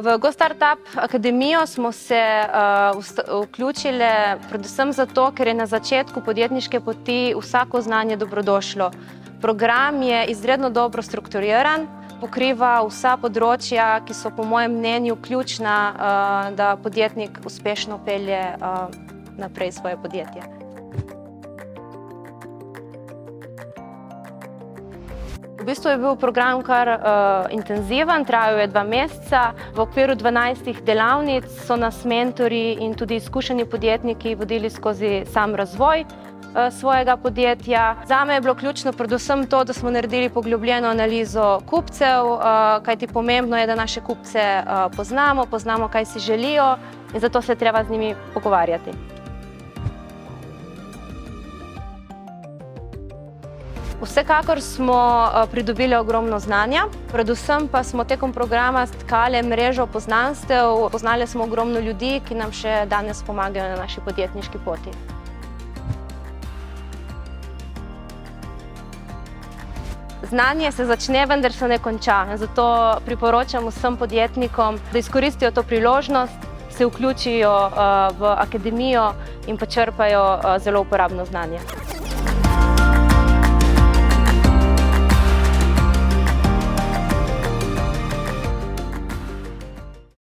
V GoStartup akademijo smo se vključili predvsem zato, ker je na začetku podjetniške poti vsako znanje dobrodošlo. Program je izredno dobro strukturiran, pokriva vsa področja, ki so po mojem mnenju ključna, da podjetnik uspešno pelje naprej svoje podjetje. V bistvu je bil program kar intenziven, trajal je 2 meseca. V okviru 12 delavnic so nas mentorji in tudi izkušeni podjetniki vodili skozi sam razvoj svojega podjetja. Zame je bilo ključno predvsem to, da smo naredili poglobljeno analizo kupcev, kajti pomembno je, da naše kupce poznamo, kaj si želijo in zato se je treba z njimi pogovarjati. Vsekakor smo pridobili ogromno znanja, predvsem pa smo tekom programa stkali mrežo poznanstev, poznali smo ogromno ljudi, ki nam še danes pomagajo na naši podjetniški poti. Znanje se začne, vendar se ne konča, zato priporočam vsem podjetnikom, da izkoristijo to priložnost, se vključijo v akademijo in počrpajo zelo uporabno znanje.